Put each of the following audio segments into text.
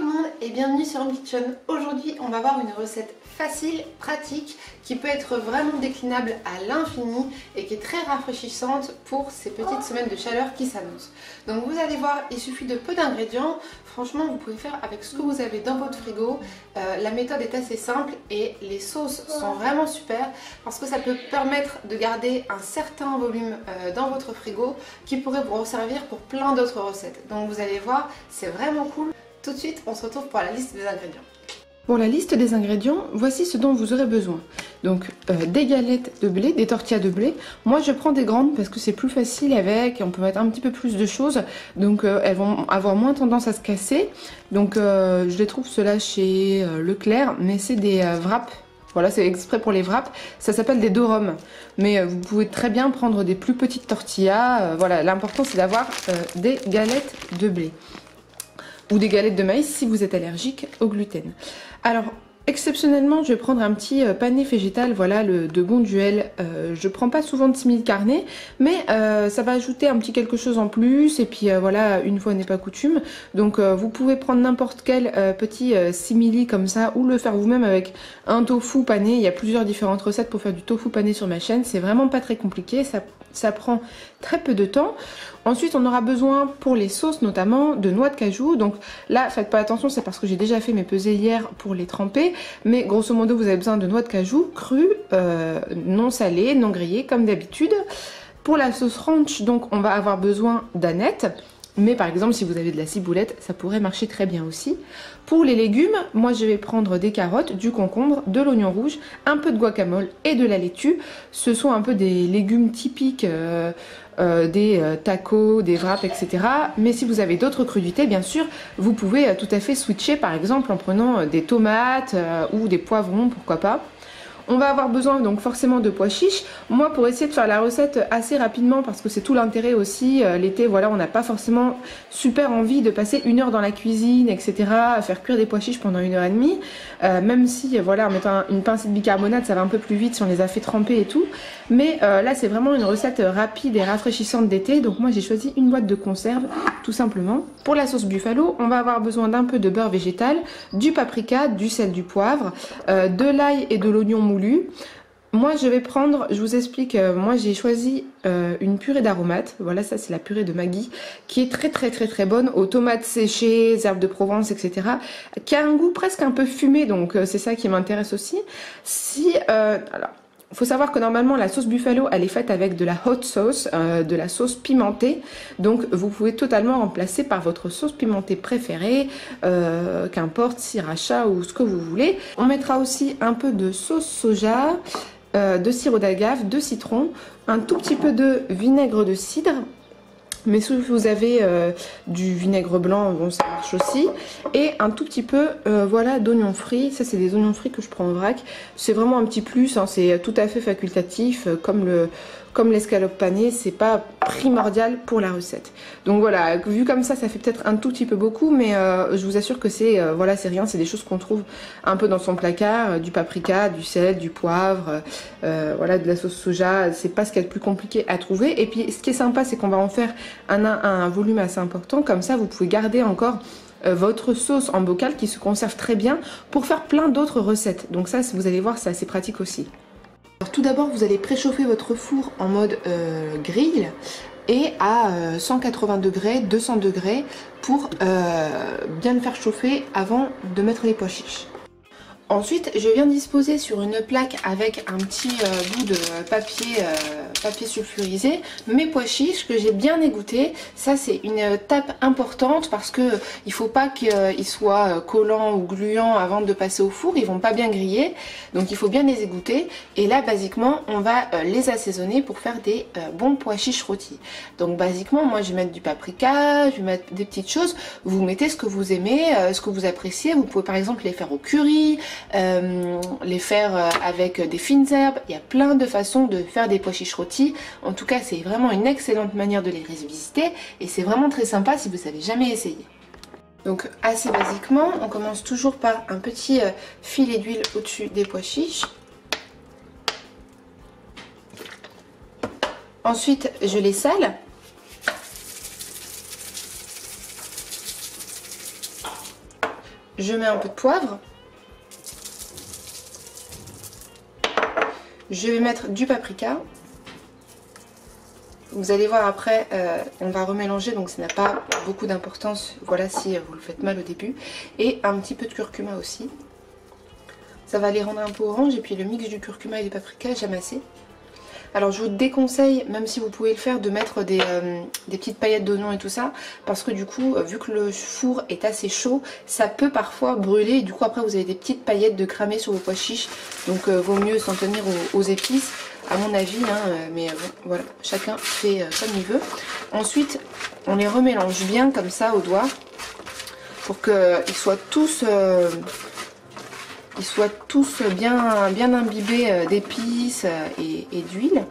le monde et bienvenue sur Home Kitchen. Aujourd'hui on va voir une recette facile, pratique, qui peut être vraiment déclinable à l'infini et qui est très rafraîchissante pour ces petites semaines de chaleur qui s'annoncent. Donc vous allez voir, il suffit de peu d'ingrédients. Franchement vous pouvez faire avec ce que vous avez dans votre frigo. La méthode est assez simple et les sauces sont vraiment super parce que ça peut permettre de garder un certain volume dans votre frigo qui pourrait vous resservir pour plein d'autres recettes. Donc vous allez voir, c'est vraiment cool. Tout de suite, on se retrouve pour la liste des ingrédients. Pour la liste des ingrédients, voici ce dont vous aurez besoin. Donc des galettes de blé, des tortillas de blé. Moi je prends des grandes parce que c'est plus facile avec, on peut mettre un petit peu plus de choses. Donc elles vont avoir moins tendance à se casser. Donc je les trouve ceux-là chez Leclerc, mais c'est des wraps. Voilà, c'est exprès pour les wraps. Ça s'appelle des durum. Mais vous pouvez très bien prendre des plus petites tortillas. Voilà, l'important c'est d'avoir des galettes de blé. Ou des galettes de maïs si vous êtes allergique au gluten. Alors, exceptionnellement, je vais prendre un petit pané végétal, voilà, de Bonduelle. Je prends pas souvent de simili carné, mais ça va ajouter un petit quelque chose en plus. Et puis voilà, une fois n'est pas coutume. Donc vous pouvez prendre n'importe quel petit simili comme ça, ou le faire vous-même avec un tofu pané. Il y a plusieurs différentes recettes pour faire du tofu pané sur ma chaîne. C'est vraiment pas très compliqué, ça prend très peu de temps. Ensuite, on aura besoin pour les sauces notamment de noix de cajou. Donc là, faites pas attention, c'est parce que j'ai déjà fait mes pesées hier pour les tremper. Mais grosso modo, vous avez besoin de noix de cajou crues, non salées, non grillées comme d'habitude. Pour la sauce ranch, donc on va avoir besoin d'anettes. Mais par exemple, si vous avez de la ciboulette, ça pourrait marcher très bien aussi. Pour les légumes, moi je vais prendre des carottes, du concombre, de l'oignon rouge, un peu de guacamole et de la laitue. Ce sont un peu des légumes typiques des tacos, des wraps, etc. Mais si vous avez d'autres crudités, bien sûr, vous pouvez tout à fait switcher, par exemple en prenant des tomates ou des poivrons, pourquoi pas. On va avoir besoin donc forcément de pois chiches. Moi, pour essayer de faire la recette assez rapidement, parce que c'est tout l'intérêt aussi, l'été, voilà, on n'a pas forcément super envie de passer 1 heure dans la cuisine, etc., à faire cuire des pois chiches pendant 1h30. Même si, voilà, en mettant une pincée de bicarbonate, ça va un peu plus vite si on les a fait tremper et tout. Mais là, c'est vraiment une recette rapide et rafraîchissante d'été. Donc moi, j'ai choisi une boîte de conserve, tout simplement. Pour la sauce buffalo, on va avoir besoin d'un peu de beurre végétal, du paprika, du sel, du poivre, de l'ail et de l'oignon moulu. Moi je vais prendre, je vous explique, moi j'ai choisi une purée d'aromates, voilà, ça c'est la purée de Maggi, qui est très bonne, aux tomates séchées, herbes de Provence, etc., qui a un goût presque un peu fumé, donc c'est ça qui m'intéresse aussi. Alors, il faut savoir que normalement la sauce buffalo elle est faite avec de la hot sauce, de la sauce pimentée, donc vous pouvez totalement remplacer par votre sauce pimentée préférée, qu'importe sriracha ou ce que vous voulez. On mettra aussi un peu de sauce soja, de sirop d'agave, de citron, un tout petit peu de vinaigre de cidre. Mais si vous avez du vinaigre blanc, bon, ça marche aussi. Et un tout petit peu voilà, d'oignons frits. Ça, c'est des oignons frits que je prends en vrac. C'est vraiment un petit plus, hein, c'est tout à fait facultatif. Comme l'escalope panée, c'est pas primordial pour la recette. Donc voilà, vu comme ça fait peut-être un tout petit peu beaucoup. Mais je vous assure que c'est voilà, c'est rien. C'est des choses qu'on trouve un peu dans son placard. Du paprika, du sel, du poivre, voilà, de la sauce soja. C'est pas ce qu'il y a de plus compliqué à trouver. Et puis ce qui est sympa, c'est qu'on va en faire un volume assez important, comme ça vous pouvez garder encore votre sauce en bocal qui se conserve très bien pour faire plein d'autres recettes. Donc ça, vous allez voir, c'est assez pratique aussi. Alors, tout d'abord, vous allez préchauffer votre four en mode grill et à 180 degrés, 200 degrés pour bien le faire chauffer avant de mettre les pois chiches. Ensuite, je viens disposer sur une plaque avec un petit bout de papier sulfurisé mes pois chiches que j'ai bien égouttés. Ça, c'est une étape importante parce que il faut pas qu'ils soient collants ou gluants avant de passer au four. Ils vont pas bien griller, donc il faut bien les égoutter. Et là, basiquement, on va les assaisonner pour faire des bons pois chiches rôtis. Donc, basiquement, moi, je vais mettre du paprika, je vais mettre des petites choses. Vous mettez ce que vous aimez, ce que vous appréciez. Vous pouvez par exemple les faire au curry. Les faire avec des fines herbes. Il y a plein de façons de faire des pois chiches rôtis. En tout cas, c'est vraiment une excellente manière de les revisiter et c'est vraiment très sympa si vous n'avez jamais essayé. Donc assez basiquement, on commence toujours par un petit filet d'huile au-dessus des pois chiches. Ensuite, je les sale. Je mets un peu de poivre. Je vais mettre du paprika. Vous allez voir après, on va remélanger, donc ça n'a pas beaucoup d'importance, voilà, si vous le faites mal au début. Et un petit peu de curcuma aussi. Ça va les rendre un peu orange, et puis le mix du curcuma et du paprika, j'aime assez. Alors je vous déconseille, même si vous pouvez le faire, de mettre des petites paillettes d'oignon et tout ça, parce que du coup, vu que le four est assez chaud, ça peut parfois brûler, et du coup après vous avez des petites paillettes de cramé sur vos pois chiches, donc vaut mieux s'en tenir aux épices, à mon avis, hein, mais bon, voilà, chacun fait comme il veut. Ensuite, on les remélange bien comme ça au doigt, pour qu'ils soient tous... bien imbibés d'épices et d'huile.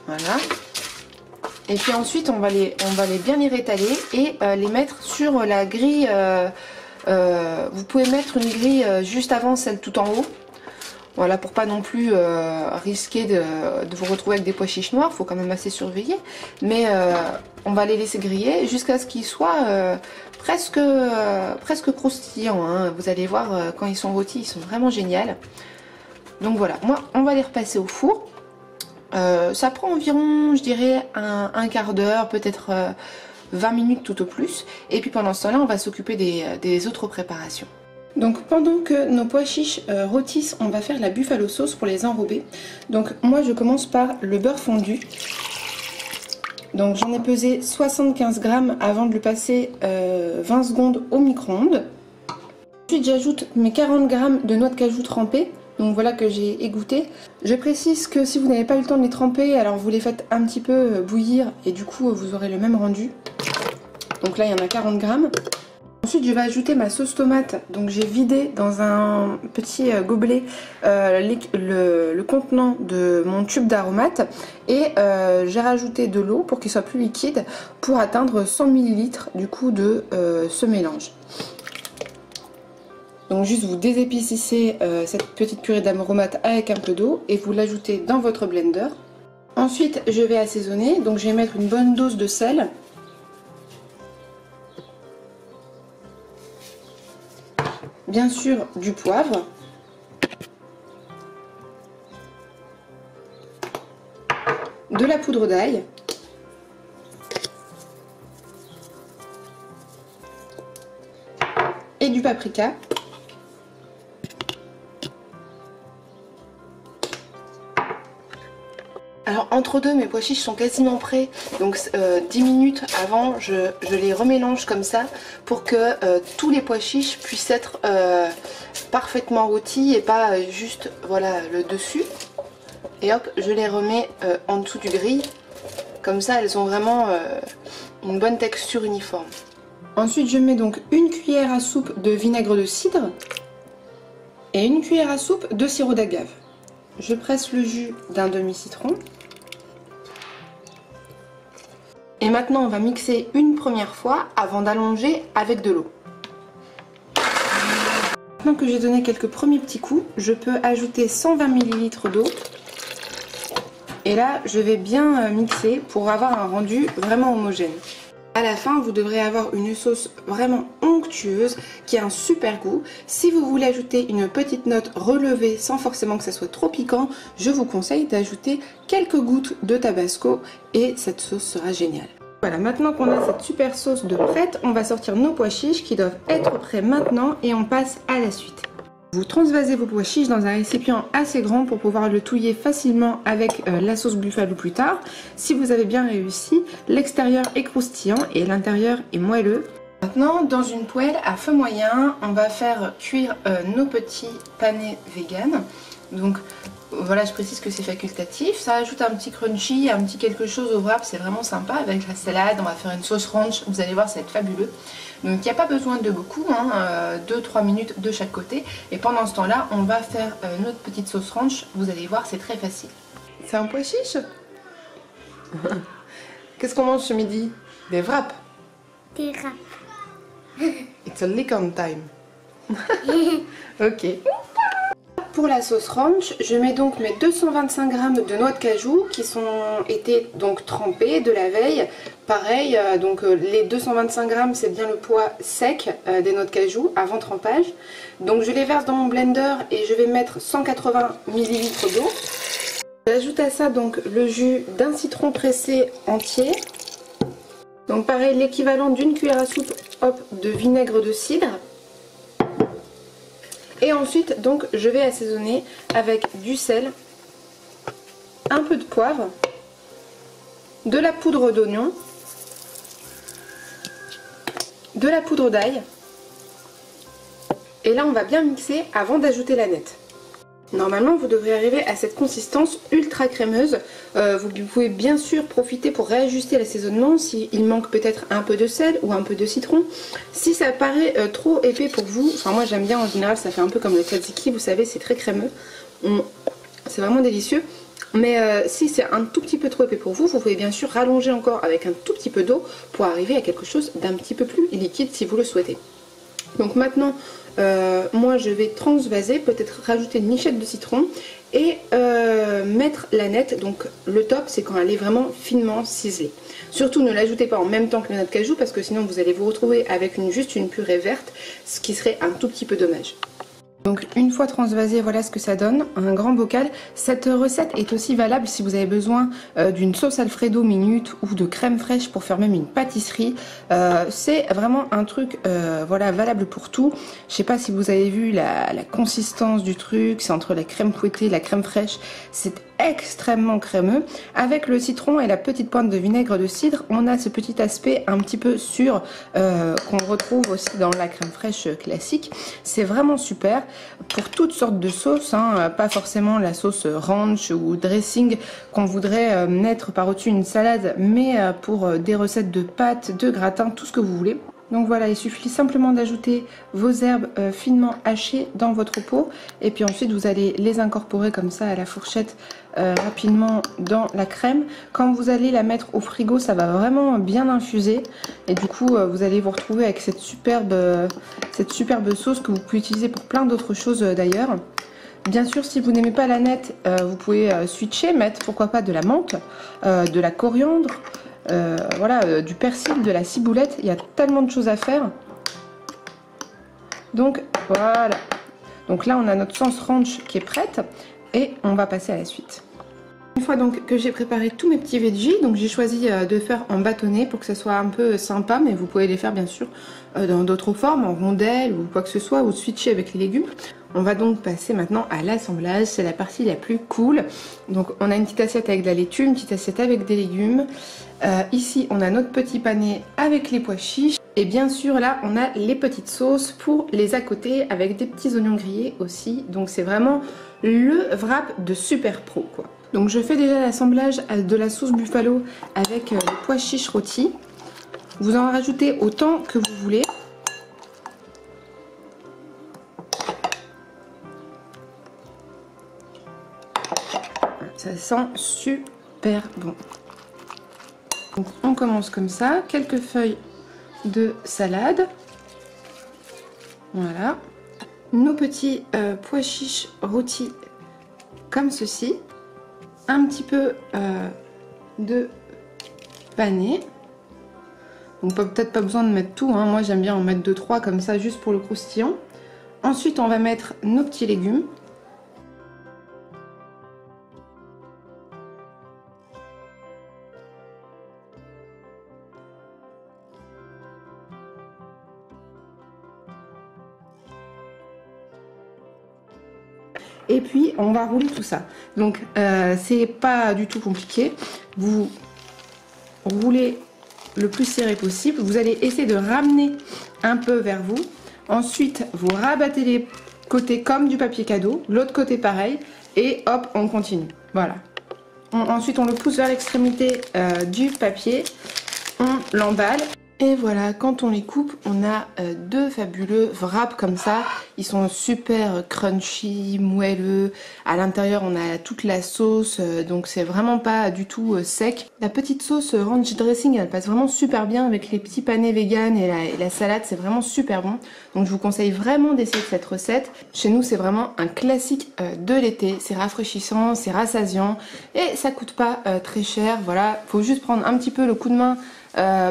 Voilà. Et puis ensuite on va les bien les rétaler et les mettre sur la grille. Vous pouvez mettre une grille juste avant celle tout en haut. Voilà, pour pas non plus risquer de vous retrouver avec des pois chiches noirs, faut quand même assez surveiller. Mais on va les laisser griller jusqu'à ce qu'ils soient presque croustillants. Hein. Vous allez voir, quand ils sont rôtis, ils sont vraiment géniaux. Donc voilà, moi on va les repasser au four. Ça prend environ, je dirais, un quart d'heure, peut-être 20 minutes tout au plus. Et puis pendant ce temps-là, on va s'occuper des autres préparations. Donc pendant que nos pois chiches rôtissent, on va faire la buffalo sauce pour les enrober. Donc moi je commence par le beurre fondu. Donc j'en ai pesé 75 grammes avant de le passer 20 secondes au micro-ondes. Ensuite j'ajoute mes 40 grammes de noix de cajou trempées. Donc voilà, que j'ai égoutté. Je précise que si vous n'avez pas eu le temps de les tremper, alors vous les faites un petit peu bouillir et du coup vous aurez le même rendu. Donc là il y en a 40 grammes. Ensuite je vais ajouter ma sauce tomate, donc j'ai vidé dans un petit gobelet le contenant de mon tube d'aromates et j'ai rajouté de l'eau pour qu'il soit plus liquide pour atteindre 100 ml du coup de ce mélange. Donc juste vous désépicissez cette petite purée d'aromates avec un peu d'eau et vous l'ajoutez dans votre blender. Ensuite je vais assaisonner, donc je vais mettre une bonne dose de sel. Bien sûr du poivre, de la poudre d'ail, et du paprika. Alors entre deux, mes pois chiches sont quasiment prêts, donc 10 minutes avant je les remélange comme ça pour que tous les pois chiches puissent être parfaitement rôtis et pas juste voilà le dessus. Et hop, je les remets en dessous du grill, comme ça elles ont vraiment une bonne texture uniforme. Ensuite je mets donc une cuillère à soupe de vinaigre de cidre et une cuillère à soupe de sirop d'agave. Je presse le jus d'un demi-citron. Et maintenant on va mixer une première fois avant d'allonger avec de l'eau. Maintenant que j'ai donné quelques premiers petits coups, je peux ajouter 120 ml d'eau. Et là je vais bien mixer pour avoir un rendu vraiment homogène. À la fin, vous devrez avoir une sauce vraiment onctueuse qui a un super goût. Si vous voulez ajouter une petite note relevée sans forcément que ça soit trop piquant, je vous conseille d'ajouter quelques gouttes de tabasco et cette sauce sera géniale. Voilà, maintenant qu'on a cette super sauce de prête, on va sortir nos pois chiches qui doivent être prêts maintenant et on passe à la suite. Vous transvasez vos pois chiches dans un récipient assez grand pour pouvoir le touiller facilement avec la sauce buffalo plus tard. Si vous avez bien réussi, l'extérieur est croustillant et l'intérieur est moelleux. Maintenant, dans une poêle à feu moyen, on va faire cuire nos petits panés vegan. Donc voilà, je précise que c'est facultatif. Ça ajoute un petit crunchy, un petit quelque chose au wrap, c'est vraiment sympa. Avec la salade, on va faire une sauce ranch, vous allez voir, ça va être fabuleux. Donc il n'y a pas besoin de beaucoup, hein, 2-3 minutes de chaque côté. Et pendant ce temps-là, on va faire notre petite sauce ranch. Vous allez voir, c'est très facile. C'est un pois chiche. Qu'est-ce qu'on mange ce midi? Des wraps. Des wraps. It's a lick on time. Ok. pour la sauce ranch, je mets donc mes 225 g de noix de cajou qui ont été donc trempées de la veille. Pareil, les 225 g c'est bien le poids sec des noix de cajou avant trempage. Donc je les verse dans mon blender et je vais mettre 180 ml d'eau. J'ajoute à ça donc le jus d'un citron pressé entier. Donc pareil, l'équivalent d'une cuillère à soupe de vinaigre de cidre. Et ensuite donc je vais assaisonner avec du sel, un peu de poivre, de la poudre d'oignon, de la poudre d'ail. Et là on va bien mixer avant d'ajouter la nette. Normalement vous devrez arriver à cette consistance ultra crémeuse. Vous pouvez bien sûr profiter pour réajuster l'assaisonnement s'il manque peut-être un peu de sel ou un peu de citron. Si ça paraît trop épais pour vous, enfin moi j'aime bien en général, ça fait un peu comme le tzatziki, vous savez c'est très crémeux. C'est vraiment délicieux. Mais si c'est un tout petit peu trop épais pour vous, vous pouvez bien sûr rallonger encore avec un tout petit peu d'eau pour arriver à quelque chose d'un petit peu plus liquide si vous le souhaitez. Donc maintenant, moi je vais transvaser, peut-être rajouter une michette de citron et mettre la nette. Donc le top c'est quand elle est vraiment finement ciselée. Surtout ne l'ajoutez pas en même temps que la noix de cajou parce que sinon vous allez vous retrouver avec juste une purée verte, ce qui serait un tout petit peu dommage. Donc une fois transvasé, voilà ce que ça donne, un grand bocal. Cette recette est aussi valable si vous avez besoin d'une sauce Alfredo minute ou de crème fraîche pour faire même une pâtisserie. C'est vraiment un truc voilà, valable pour tout. Je sais pas si vous avez vu la consistance du truc, c'est entre la crème fouettée et la crème fraîche, c'est extrêmement crémeux. Avec le citron et la petite pointe de vinaigre de cidre, on a ce petit aspect un petit peu sûr qu'on retrouve aussi dans la crème fraîche classique. C'est vraiment super pour toutes sortes de sauces, hein, pas forcément la sauce ranch ou dressing qu'on voudrait mettre par-dessus une salade, mais pour des recettes de pâtes, de gratin, tout ce que vous voulez. Donc voilà, il suffit simplement d'ajouter vos herbes finement hachées dans votre pot et puis ensuite vous allez les incorporer comme ça à la fourchette rapidement dans la crème. Quand vous allez la mettre au frigo, ça va vraiment bien infuser et du coup vous allez vous retrouver avec cette superbe sauce que vous pouvez utiliser pour plein d'autres choses d'ailleurs. Bien sûr, si vous n'aimez pas la nette, vous pouvez switcher, mettre pourquoi pas de la menthe, de la coriandre, voilà, du persil, de la ciboulette. Il y a tellement de choses à faire. Donc voilà. Donc là on a notre sauce ranch qui est prête et on va passer à la suite. Une fois donc que j'ai préparé tous mes petits veggies, donc j'ai choisi de faire en bâtonnet pour que ça soit un peu sympa, mais vous pouvez les faire bien sûr dans d'autres formes, en rondelles ou quoi que ce soit, ou switcher avec les légumes. On va donc passer maintenant à l'assemblage, c'est la partie la plus cool. Donc on a une petite assiette avec de la laitue, une petite assiette avec des légumes. Ici on a notre petit panier avec les pois chiches. Et bien sûr là on a les petites sauces pour les à côté avec des petits oignons grillés aussi. Donc c'est vraiment le wrap de super pro quoi. Donc je fais déjà l'assemblage de la sauce buffalo avec les pois chiches rôtis. Vous en rajoutez autant que vous voulez. Ça sent super bon. Donc on commence comme ça, quelques feuilles de salade. Voilà. Nos petits pois chiches rôtis comme ceci. Un petit peu de panais. Donc peut-être pas besoin de mettre tout, hein. Moi j'aime bien en mettre 2-3 comme ça juste pour le croustillant. Ensuite on va mettre nos petits légumes. Et puis on va rouler tout ça. Donc c'est pas du tout compliqué. Vous roulez le plus serré possible. Vous allez essayer de ramener un peu vers vous. Ensuite vous rabattez les côtés comme du papier cadeau. L'autre côté pareil. Et hop on continue. Voilà. Ensuite on le pousse vers l'extrémité du papier. On l'emballe. Et voilà, quand on les coupe, on a deux fabuleux wraps comme ça. Ils sont super crunchy, moelleux. À l'intérieur, on a toute la sauce, donc c'est vraiment pas du tout sec. La petite sauce ranch dressing, elle passe vraiment super bien avec les petits panés vegan et la salade, c'est vraiment super bon. Donc je vous conseille vraiment d'essayer cette recette. Chez nous, c'est vraiment un classique de l'été. C'est rafraîchissant, c'est rassasiant et ça coûte pas très cher. Voilà, faut juste prendre un petit peu le coup de main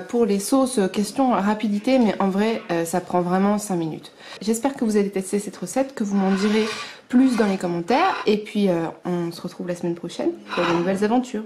pour les sauces, question rapidité, mais en vrai ça prend vraiment 5 minutes. J'espère que vous allez tester cette recette, que vous m'en direz plus dans les commentaires, et puis on se retrouve la semaine prochaine pour de nouvelles aventures.